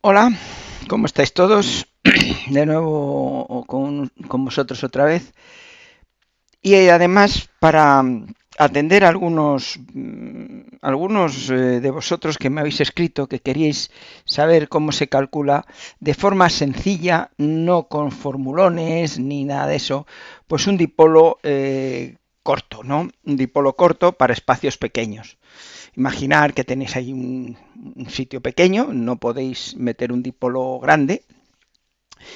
Hola, ¿cómo estáis todos? De nuevo con vosotros otra vez. Y además para atender a algunos de vosotros que me habéis escrito que queríais saber cómo se calcula de forma sencilla, no con formulones ni nada de eso, pues un dipolo corto, ¿no? Un dipolo corto para espacios pequeños. Imaginar que tenéis ahí un sitio pequeño, no podéis meter un dipolo grande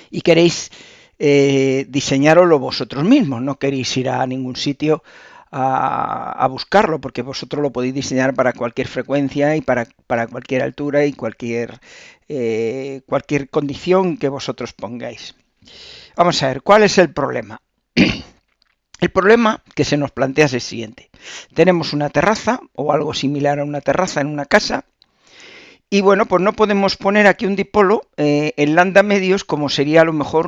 y queréis diseñarlo vosotros mismos, no queréis ir a ningún sitio a buscarlo, porque vosotros lo podéis diseñar para cualquier frecuencia y para cualquier altura y cualquier condición que vosotros pongáis. Vamos a ver, ¿cuál es el problema? El problema que se nos plantea es el siguiente. Tenemos una terraza o algo similar a una terraza en una casa. Y bueno, pues no podemos poner aquí un dipolo en lambda medios como sería a lo mejor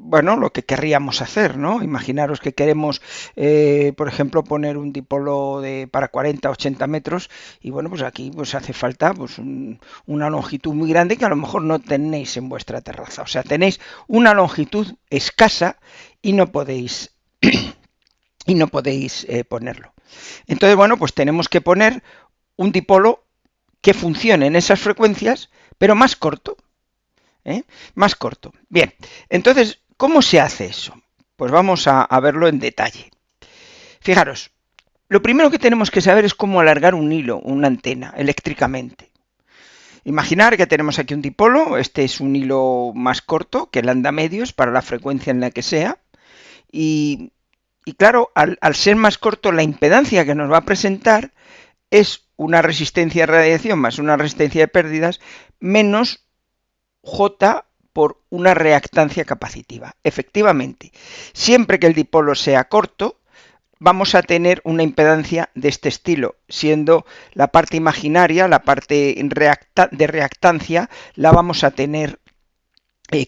bueno, lo que querríamos hacer, ¿no? Imaginaros que queremos, por ejemplo, poner un dipolo para 40, 80 metros y bueno, pues aquí pues hace falta pues una longitud muy grande que a lo mejor no tenéis en vuestra terraza. O sea, tenéis una longitud escasa y no podéis, ponerlo. Entonces, bueno, pues tenemos que poner un dipolo que funcione en esas frecuencias, pero más corto. ¿Eh? Más corto. Bien, entonces, ¿cómo se hace eso? Pues vamos a verlo en detalle. Fijaros, lo primero que tenemos que saber es cómo alargar un hilo, una antena, eléctricamente. Imaginar que tenemos aquí un dipolo, este es un hilo más corto que el lambda medios para la frecuencia en la que sea, y, y claro, al ser más corto, la impedancia que nos va a presentar es una resistencia de radiación más una resistencia de pérdidas menos J por una reactancia capacitiva. Efectivamente, siempre que el dipolo sea corto, vamos a tener una impedancia de este estilo, siendo la parte imaginaria, la parte de reactancia, la vamos a tener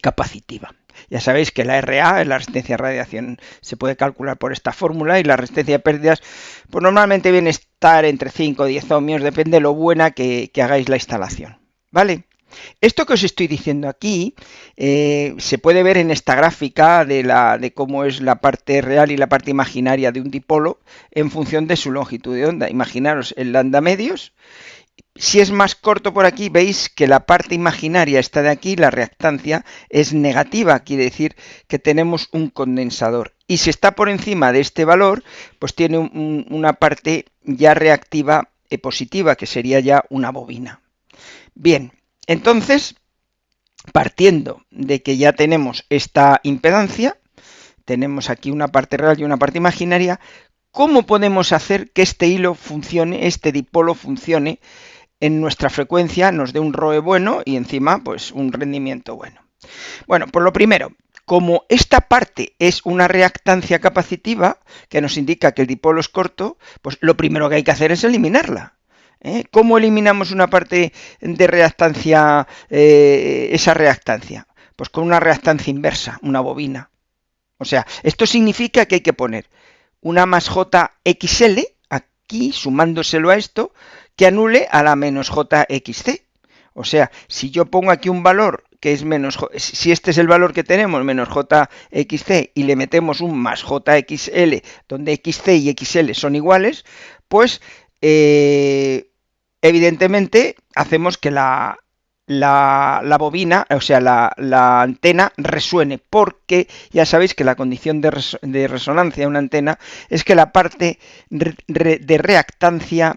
capacitiva. Ya sabéis que la RA, la resistencia de radiación, se puede calcular por esta fórmula y la resistencia de pérdidas, pues normalmente viene a estar entre 5 o 10 ohmios, depende de lo buena que hagáis la instalación. ¿Vale? Esto que os estoy diciendo aquí se puede ver en esta gráfica de cómo es la parte real y la parte imaginaria de un dipolo en función de su longitud de onda. Imaginaros el lambda medios. Si es más corto por aquí, veis que la parte imaginaria está de aquí, la reactancia es negativa, quiere decir que tenemos un condensador. Y si está por encima de este valor, pues tiene una parte ya reactiva positiva, que sería ya una bobina. Bien, entonces, partiendo de que ya tenemos esta impedancia, tenemos aquí una parte real y una parte imaginaria, ¿cómo podemos hacer que este hilo funcione, este dipolo funcione en nuestra frecuencia, nos dé un ROE bueno y encima pues un rendimiento bueno? Bueno, pues lo primero, como esta parte es una reactancia capacitiva que nos indica que el dipolo es corto, pues lo primero que hay que hacer es eliminarla. ¿Cómo eliminamos una parte de reactancia, esa reactancia? Pues con una reactancia inversa, una bobina. O sea, esto significa que hay que poner una más JXL aquí, sumándoselo a esto, que anule a la menos JXC. O sea, si yo pongo aquí un valor que es menos, si este es el valor que tenemos, menos JXC, y le metemos un más JXL, donde XC y XL son iguales, pues evidentemente hacemos que la bobina, o sea, la antena resuene, porque ya sabéis que la condición de resonancia de una antena es que la parte de reactancia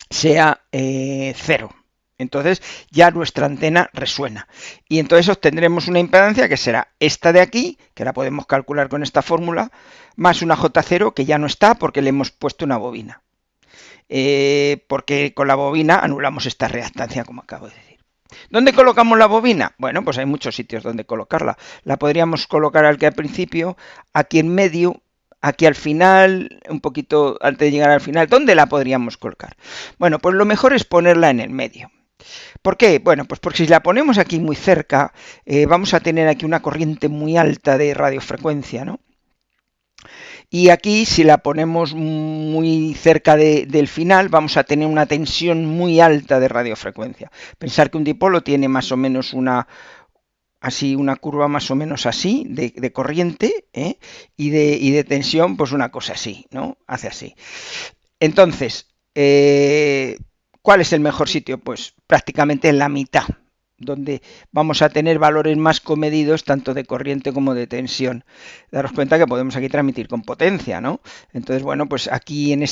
sea cero. Entonces ya nuestra antena resuena. Y entonces obtendremos una impedancia que será esta de aquí, que la podemos calcular con esta fórmula, más una J0 que ya no está porque le hemos puesto una bobina. Porque con la bobina anulamos esta reactancia, como acabo de decir. ¿Dónde colocamos la bobina? Bueno, pues hay muchos sitios donde colocarla. La podríamos colocar aquí al principio, aquí en medio, aquí al final, un poquito antes de llegar al final. ¿Dónde la podríamos colocar? Bueno, pues lo mejor es ponerla en el medio. ¿Por qué? Bueno, pues porque si la ponemos aquí muy cerca, vamos a tener aquí una corriente muy alta de radiofrecuencia, ¿no? Y aquí, si la ponemos muy cerca del final, vamos a tener una tensión muy alta de radiofrecuencia. Pensar que un dipolo tiene más o menos una curva más o menos así de corriente, ¿eh? y de tensión, pues una cosa así, ¿no? Hace así. Entonces, ¿cuál es el mejor sitio? Pues prácticamente en la mitad, donde vamos a tener valores más comedidos tanto de corriente como de tensión. Daros cuenta que podemos aquí transmitir con potencia, ¿no? Entonces, bueno, pues aquí en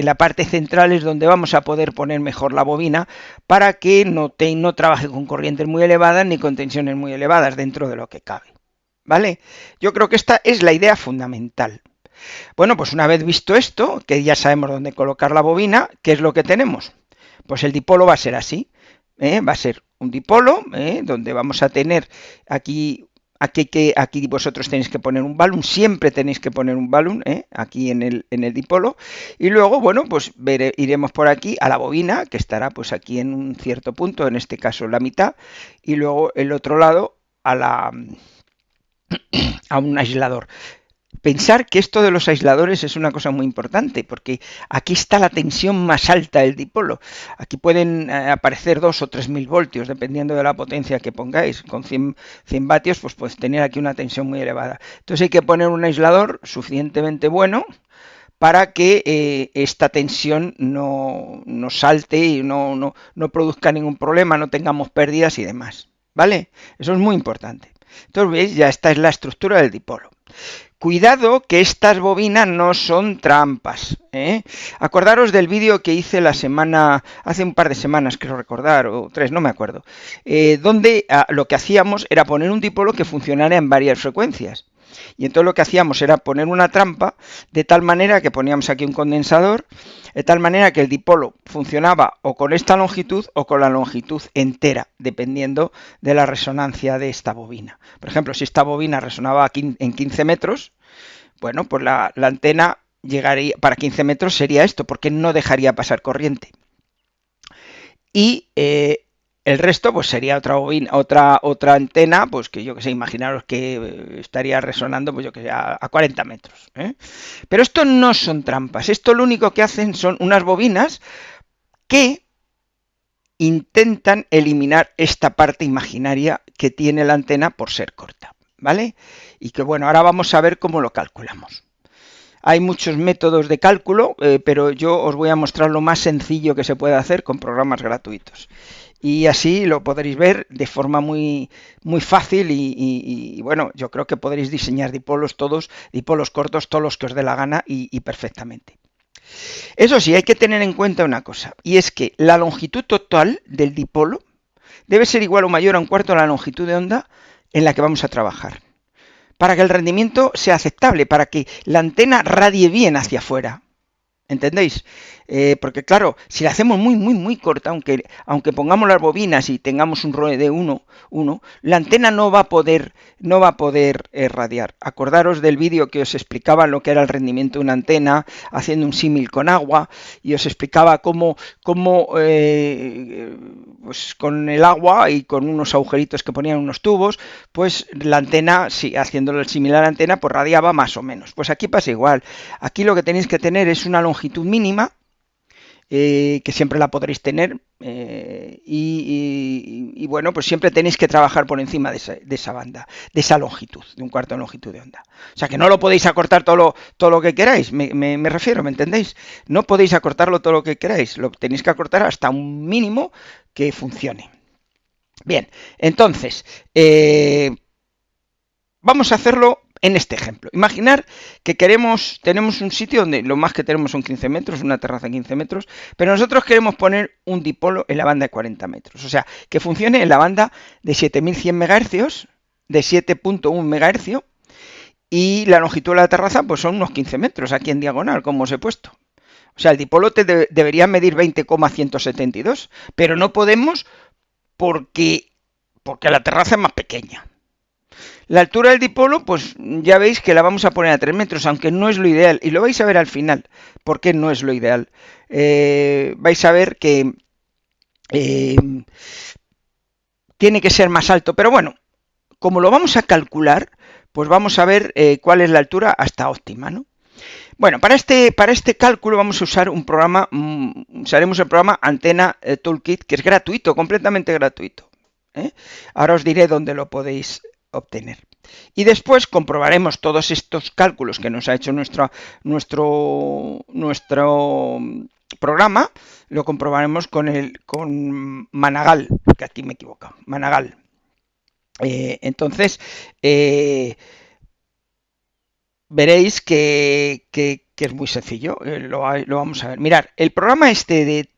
la parte central es donde vamos a poder poner mejor la bobina para que no trabaje con corrientes muy elevadas ni con tensiones muy elevadas dentro de lo que cabe. ¿Vale? Yo creo que esta es la idea fundamental. Bueno, pues una vez visto esto, que ya sabemos dónde colocar la bobina, ¿qué es lo que tenemos? Pues el dipolo va a ser así, va a ser un dipolo, donde vamos a tener aquí vosotros tenéis que poner un balun, siempre tenéis que poner un balun, aquí en el dipolo, y luego, bueno, pues iremos por aquí a la bobina, que estará pues aquí en un cierto punto, en este caso la mitad, y luego el otro lado a un aislador. Pensar que esto de los aisladores es una cosa muy importante, porque aquí está la tensión más alta del dipolo. Aquí pueden aparecer 2 o 3.000 voltios, dependiendo de la potencia que pongáis. Con 100 vatios, pues puedes tener aquí una tensión muy elevada. Entonces hay que poner un aislador suficientemente bueno para que esta tensión no salte y no produzca ningún problema, no tengamos pérdidas y demás. ¿Vale? Eso es muy importante. Entonces, veis, ya esta es la estructura del dipolo. Cuidado que estas bobinas no son trampas, ¿eh? Acordaros del vídeo que hice hace un par de semanas, creo recordar, o 3, no me acuerdo, donde lo que hacíamos era poner un dipolo que funcionara en varias frecuencias. Y entonces lo que hacíamos era poner una trampa de tal manera que poníamos aquí un condensador, de tal manera que el dipolo funcionaba o con esta longitud o con la longitud entera, dependiendo de la resonancia de esta bobina. Por ejemplo, si esta bobina resonaba en 15 metros, bueno, pues la antena llegaría, para 15 metros sería esto, porque no dejaría pasar corriente. Y el resto pues sería otra bobina, otra antena, pues que yo que sé, imaginaros que estaría resonando, pues yo que sé, a 40 metros. Pero esto no son trampas, esto lo único que hacen son unas bobinas que intentan eliminar esta parte imaginaria que tiene la antena por ser corta, ¿vale? Y que bueno, ahora vamos a ver cómo lo calculamos. Hay muchos métodos de cálculo, pero yo os voy a mostrar lo más sencillo que se puede hacer con programas gratuitos. Y así lo podréis ver de forma muy, muy fácil y bueno, yo creo que podréis diseñar dipolos cortos, todos los que os dé la gana y perfectamente. Eso sí, hay que tener en cuenta una cosa, y es que la longitud total del dipolo debe ser igual o mayor a un cuarto de la longitud de onda en la que vamos a trabajar, para que el rendimiento sea aceptable, para que la antena radie bien hacia afuera. ¿Entendéis? Porque claro, si la hacemos muy, muy, muy corta, aunque pongamos las bobinas y tengamos un ROE de 1, la antena no va a poder radiar. Acordaros del vídeo que os explicaba lo que era el rendimiento de una antena, haciendo un símil con agua, y os explicaba cómo pues con el agua y con unos agujeritos que ponían unos tubos, pues la antena, sí, haciéndolo el similar a la antena, pues radiaba más o menos. Pues aquí pasa igual. Aquí lo que tenéis que tener es una longitud mínima, que siempre la podréis tener, y bueno, pues siempre tenéis que trabajar por encima de esa banda, de esa longitud, de un cuarto de longitud de onda. O sea que no lo podéis acortar todo lo que queráis, me refiero, ¿me entendéis? No podéis acortarlo todo lo que queráis, lo tenéis que acortar hasta un mínimo que funcione. Bien, entonces, vamos a hacerlo en este ejemplo. Imaginar que tenemos un sitio donde lo más que tenemos son 15 metros, una terraza de 15 metros, pero nosotros queremos poner un dipolo en la banda de 40 metros. O sea, que funcione en la banda de 7100 MHz, de 7.1 MHz, y la longitud de la terraza pues son unos 15 metros aquí en diagonal, como os he puesto. O sea, el dipolo debería medir 20,172, pero no podemos porque la terraza es más pequeña. La altura del dipolo, pues ya veis que la vamos a poner a 3 metros, aunque no es lo ideal. Y lo vais a ver al final, por qué no es lo ideal. Vais a ver que tiene que ser más alto. Pero bueno, como lo vamos a calcular, pues vamos a ver cuál es la altura hasta óptima, ¿no? Bueno, para este cálculo vamos a usar un programa, usaremos el programa Antena Toolkit, que es gratuito, completamente gratuito. Ahora os diré dónde lo podéis obtener. Y después comprobaremos todos estos cálculos que nos ha hecho nuestro programa, lo comprobaremos con Managal, que aquí me he equivocado, Managal. Entonces, veréis que es muy sencillo, lo vamos a ver. Mirad, el programa este de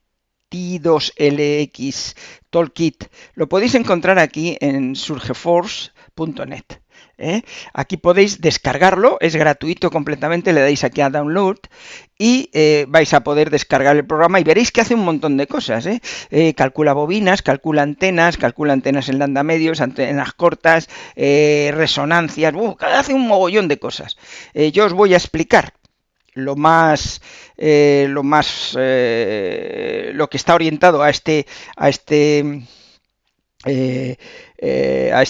T2LX Toolkit lo podéis encontrar aquí en surgeforce.net. Aquí podéis descargarlo, es gratuito completamente, le dais aquí a download y vais a poder descargar el programa y veréis que hace un montón de cosas. Calcula bobinas, calcula antenas en lambda medios, antenas cortas, resonancias, hace un mogollón de cosas. Yo os voy a explicar lo que está orientado a este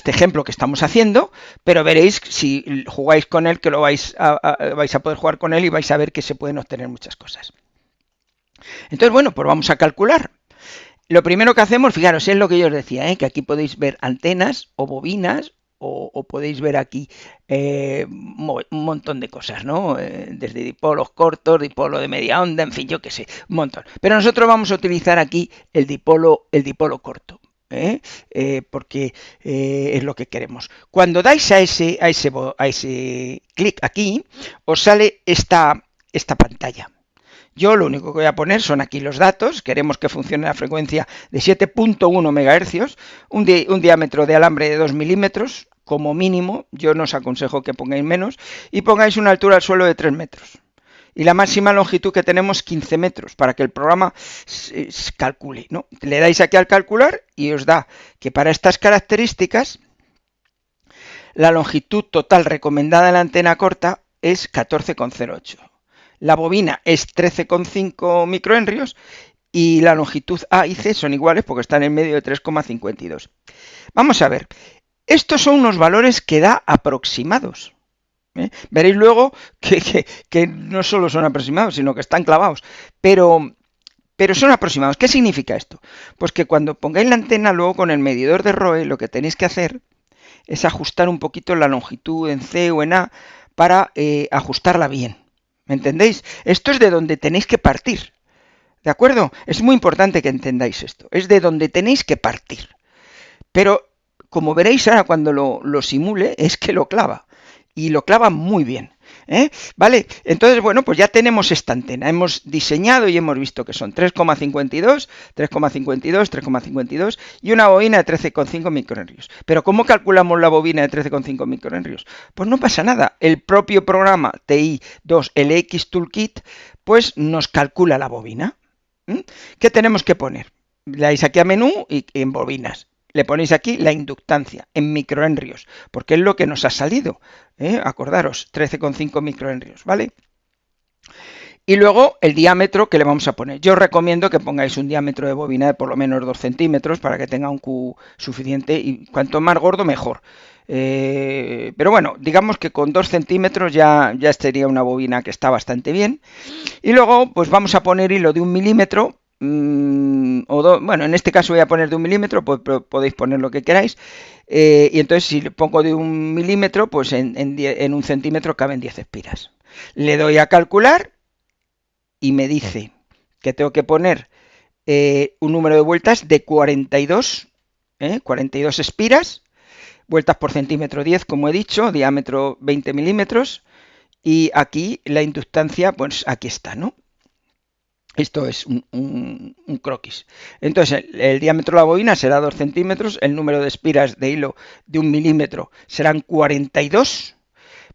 ejemplo que estamos haciendo, pero veréis si jugáis con él que vais a poder jugar con él y vais a ver que se pueden obtener muchas cosas. Entonces, bueno, pues vamos a calcular. Lo primero que hacemos, fijaros, es lo que yo os decía, que aquí podéis ver antenas o bobinas o podéis ver aquí un montón de cosas, ¿no? Desde dipolos cortos, dipolo de media onda, en fin, yo qué sé, un montón. Pero nosotros vamos a utilizar aquí el dipolo corto. Porque es lo que queremos. Cuando dais a ese clic aquí, os sale esta pantalla. Yo lo único que voy a poner son aquí los datos. Queremos que funcione la frecuencia de 7.1 MHz, un diámetro de alambre de 2 milímetros, como mínimo. Yo no os aconsejo que pongáis menos, y pongáis una altura al suelo de 3 metros. Y la máxima longitud que tenemos 15 metros para que el programa calcule, ¿no? Le dais aquí al calcular y os da que para estas características la longitud total recomendada en la antena corta es 14,08. La bobina es 13,5 microhenrios y la longitud A y C son iguales porque están en medio de 3,52. Vamos a ver, estos son unos valores que da aproximados. Veréis luego que no solo son aproximados, sino que están clavados, pero son aproximados. ¿Qué significa esto? Pues que cuando pongáis la antena luego con el medidor de ROE, lo que tenéis que hacer es ajustar un poquito la longitud en C o en A para ajustarla bien. ¿Me entendéis? Esto es de donde tenéis que partir. ¿De acuerdo? Es muy importante que entendáis esto. Es de donde tenéis que partir. Pero, como veréis ahora cuando lo simule, es que lo clava. Y lo clava muy bien. ¿Vale? Entonces, bueno, pues ya tenemos esta antena. Hemos diseñado y hemos visto que son 3,52, 3,52, 3,52 y una bobina de 13,5 microhenrios. Pero ¿cómo calculamos la bobina de 13,5 microhenrios? Pues no pasa nada. El propio programa TI2LX Toolkit pues nos calcula la bobina. ¿Qué tenemos que poner? Le dais aquí a menú y en bobinas. Le ponéis aquí la inductancia en microhenrios, porque es lo que nos ha salido. Acordaros, 13,5 microhenrios, ¿vale? Y luego el diámetro que le vamos a poner. Yo os recomiendo que pongáis un diámetro de bobina de por lo menos 2 centímetros para que tenga un Q suficiente y cuanto más gordo mejor. Pero bueno, digamos que con 2 centímetros ya sería una bobina que está bastante bien. Y luego pues vamos a poner hilo de 1 milímetro. Bueno, en este caso voy a poner de 1 milímetro, pues podéis poner lo que queráis. Y entonces si le pongo de 1 milímetro, pues en 1 centímetro caben 10 espiras. Le doy a calcular y me dice que tengo que poner un número de vueltas de 42 espiras, vueltas por centímetro 10, como he dicho, diámetro 20 milímetros, y aquí la inductancia, pues aquí está, ¿no? Esto es un croquis. Entonces, el diámetro de la bobina será 2 centímetros, el número de espiras de hilo de 1 milímetro serán 42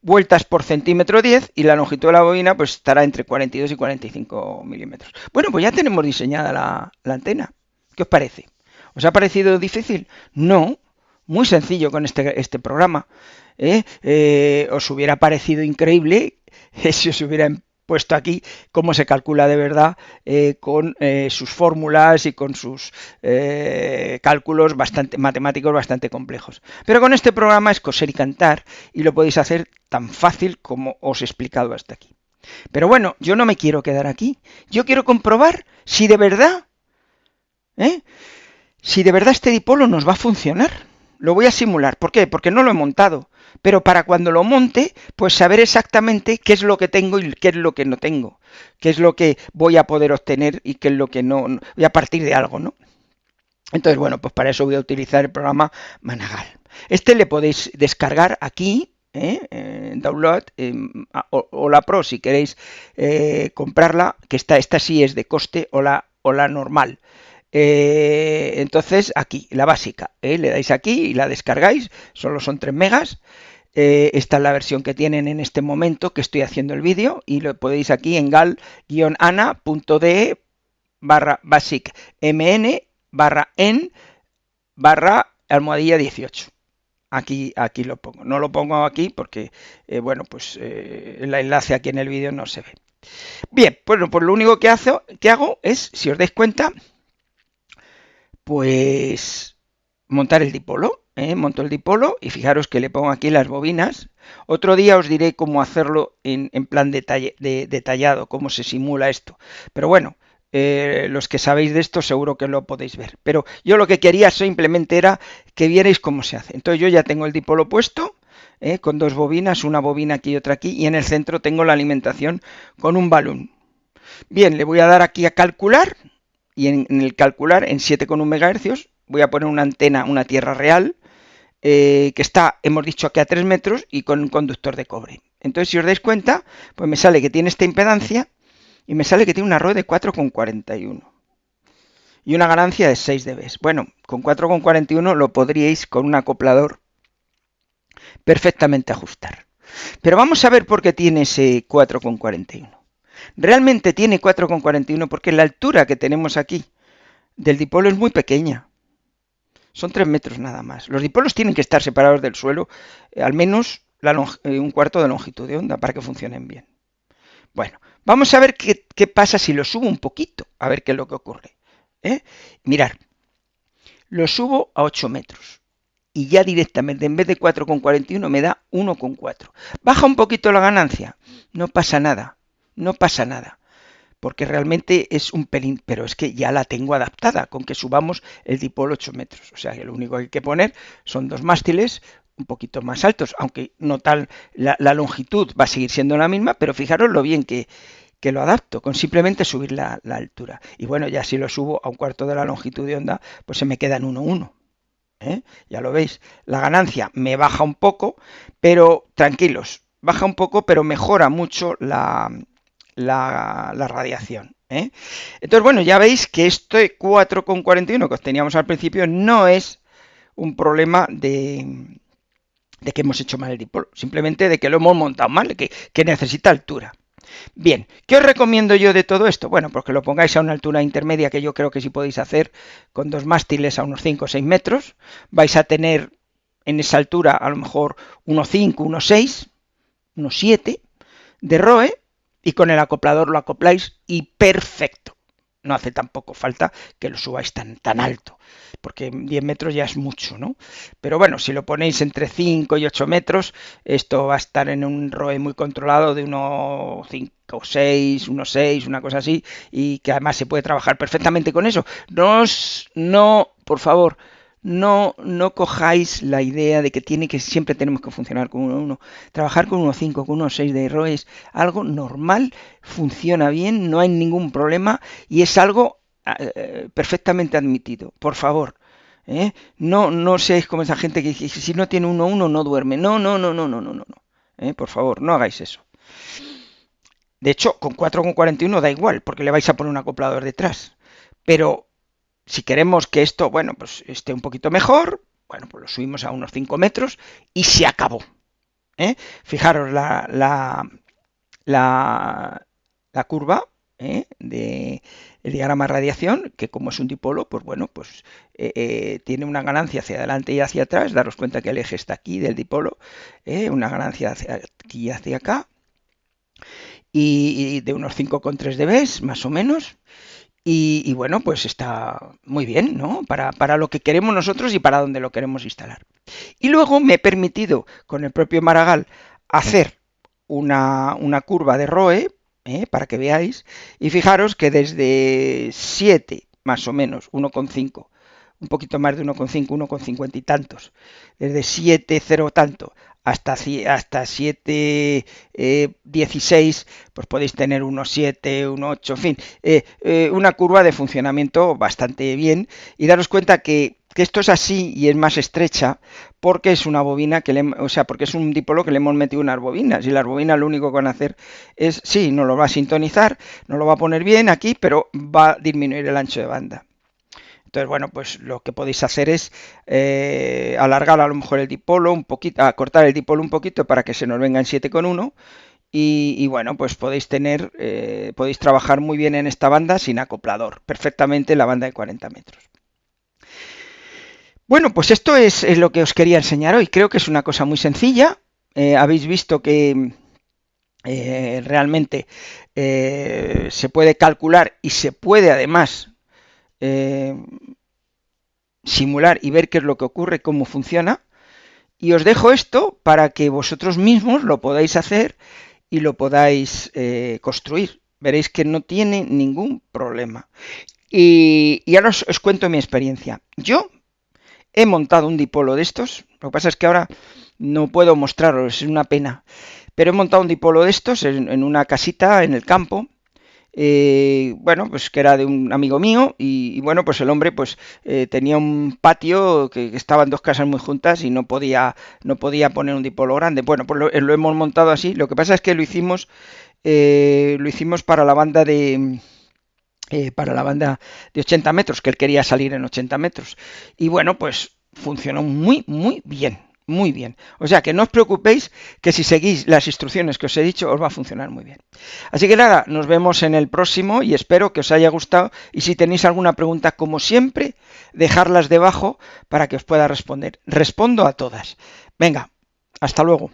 vueltas por centímetro 10 y la longitud de la bobina pues estará entre 42 y 45 milímetros. Bueno, pues ya tenemos diseñada la antena. ¿Qué os parece? ¿Os ha parecido difícil? No, muy sencillo con este programa. Os hubiera parecido increíble si os hubiera puesto aquí cómo se calcula de verdad con sus fórmulas y con sus cálculos matemáticos bastante complejos. Pero con este programa es coser y cantar y lo podéis hacer tan fácil como os he explicado hasta aquí. Pero bueno, yo no me quiero quedar aquí. Yo quiero comprobar si de verdad, si de verdad este dipolo nos va a funcionar. Lo voy a simular. ¿Por qué? Porque no lo he montado. Pero para cuando lo monte, pues saber exactamente qué es lo que tengo y qué es lo que no tengo. Qué es lo que voy a poder obtener y qué es lo que no. Voy a partir de algo, ¿no? Entonces, bueno, pues para eso voy a utilizar el programa Managal. Este le podéis descargar aquí, download, o la Pro si queréis comprarla, que esta sí es de coste, o la normal. Entonces aquí, la básica, le dais aquí y la descargáis, solo son 3 megas. Esta es la versión que tienen en este momento que estoy haciendo el vídeo y lo podéis aquí en gal-ana.de/basicmn/en/almohadilla 18. Aquí lo pongo. No lo pongo aquí porque, bueno, pues el enlace aquí en el vídeo no se ve. Bien, bueno, pues lo único que hago es, si os dais cuenta, pues montar el dipolo. Monto el dipolo y fijaros que le pongo aquí las bobinas. Otro día os diré cómo hacerlo en plan detallado, cómo se simula esto. Pero bueno, los que sabéis de esto seguro que lo podéis ver. Pero yo lo que quería simplemente era que vierais cómo se hace. Entonces yo ya tengo el dipolo puesto, con 2 bobinas, una bobina aquí y otra aquí, y en el centro tengo la alimentación con un balón. Bien, le voy a dar aquí a calcular, y en el calcular en 7,1 MHz voy a poner una antena, una tierra real, que está, hemos dicho, aquí a 3 metros y con un conductor de cobre. Entonces, si os dais cuenta, pues me sale que tiene esta impedancia y me sale que tiene una ROE de 4,41 y una ganancia de 6 dB. Bueno, con 4,41 lo podríais con un acoplador perfectamente ajustar. Pero vamos a ver por qué tiene ese 4,41. Realmente tiene 4,41 porque la altura que tenemos aquí del dipolo es muy pequeña. Son 3 metros nada más. Los dipolos tienen que estar separados del suelo al menos un cuarto de longitud de onda para que funcionen bien. Bueno, vamos a ver qué pasa si lo subo un poquito, a ver qué es lo que ocurre. Mirad, lo subo a 8 metros y ya directamente en vez de 4,41 me da 1,4. Baja un poquito la ganancia, no pasa nada, no pasa nada. Porque realmente es un pelín, pero es que ya la tengo adaptada con que subamos el dipolo 8 metros. O sea, que lo único que hay que poner son 2 mástiles un poquito más altos, aunque no tal, la longitud va a seguir siendo la misma, pero fijaros lo bien que lo adapto, con simplemente subir la altura. Y bueno, ya si lo subo a un cuarto de la longitud de onda, pues se me queda en 1,1. Ya lo veis, la ganancia me baja un poco, pero tranquilos, baja un poco, pero mejora mucho la radiación. Entonces, bueno, ya veis que este 4,41 que teníamos al principio no es un problema de que hemos hecho mal el dipolo, simplemente de que lo hemos montado mal, que necesita altura. Bien, ¿qué os recomiendo yo de todo esto? Bueno, pues que lo pongáis a una altura intermedia que yo creo que sí podéis hacer con 2 mástiles a unos 5 o 6 metros. Vais a tener en esa altura a lo mejor 1,5, 1,6, 1,7 de ROE, y con el acoplador lo acopláis y perfecto. No hace tampoco falta que lo subáis tan alto, porque 10 metros ya es mucho, ¿no? Pero bueno, si lo ponéis entre 5 y 8 metros, esto va a estar en un ROE muy controlado de 1,5 o 6, 1,6, una cosa así, y que además se puede trabajar perfectamente con eso. No, por favor, no cojáis la idea de que siempre tenemos que funcionar con 1,1. Trabajar con 1,5, con 1,6 de ROE es algo normal, funciona bien, no hay ningún problema y es algo perfectamente admitido. Por favor, no seáis como esa gente que dice si no tiene 1,1 no duerme. No. Por favor, no hagáis eso. De hecho, con 4,41 da igual, porque le vais a poner un acoplador detrás. Pero si queremos que esto, bueno, pues esté un poquito mejor, bueno, pues lo subimos a unos 5 metros y se acabó. Fijaros la curva del diagrama de radiación, que como es un dipolo, pues bueno, pues tiene una ganancia hacia adelante y hacia atrás. Daros cuenta que el eje está aquí del dipolo, una ganancia hacia aquí y hacia acá. y de unos 5,3 dB, más o menos. Y bueno, pues está muy bien, ¿no? Para lo que queremos nosotros y para donde lo queremos instalar. Y luego me he permitido, con el propio Maragall, hacer una curva de ROE, para que veáis, y fijaros que desde 7, más o menos, 1,5, un poquito más de 1,5, 1,50 y tantos, desde 7, 0 tanto, hasta 7, 16, pues podéis tener 1,7, 1,8, en fin, una curva de funcionamiento bastante bien, y daros cuenta que esto es así y es más estrecha porque es una bobina porque es un dipolo que le hemos metido unas bobinas, y las bobinas lo único que van a hacer es, sí, nos lo va a sintonizar, nos lo va a poner bien aquí, pero va a disminuir el ancho de banda. Entonces, bueno, pues lo que podéis hacer es alargar a lo mejor el dipolo un poquito, cortar el dipolo un poquito para que se nos venga en 7,1, y bueno, pues podéis trabajar muy bien en esta banda sin acoplador, perfectamente en la banda de 40 metros. Bueno, pues esto es lo que os quería enseñar hoy. Creo que es una cosa muy sencilla. Habéis visto que realmente se puede calcular y se puede además eh, simular y ver qué es lo que ocurre, cómo funciona. Y os dejo esto para que vosotros mismos lo podáis hacer y lo podáis construir. Veréis que no tiene ningún problema. Y ahora os cuento mi experiencia. Yo he montado un dipolo de estos. Lo que pasa es que ahora no puedo mostraros, es una pena. Pero he montado un dipolo de estos en una casita en el campo. Bueno, pues que era de un amigo mío, y bueno, pues el hombre pues tenía un patio que estaban dos casas muy juntas y no podía poner un dipolo grande. Bueno, pues lo hemos montado así. Lo que pasa es que lo hicimos para la banda de 80 metros, que él quería salir en 80 metros. Y bueno, pues funcionó muy, muy bien. Muy bien. O sea que no os preocupéis, que si seguís las instrucciones que os he dicho, os va a funcionar muy bien. Así que nada, nos vemos en el próximo y espero que os haya gustado. Y si tenéis alguna pregunta, como siempre, dejadlas debajo para que os pueda responder. Respondo a todas. Venga, hasta luego.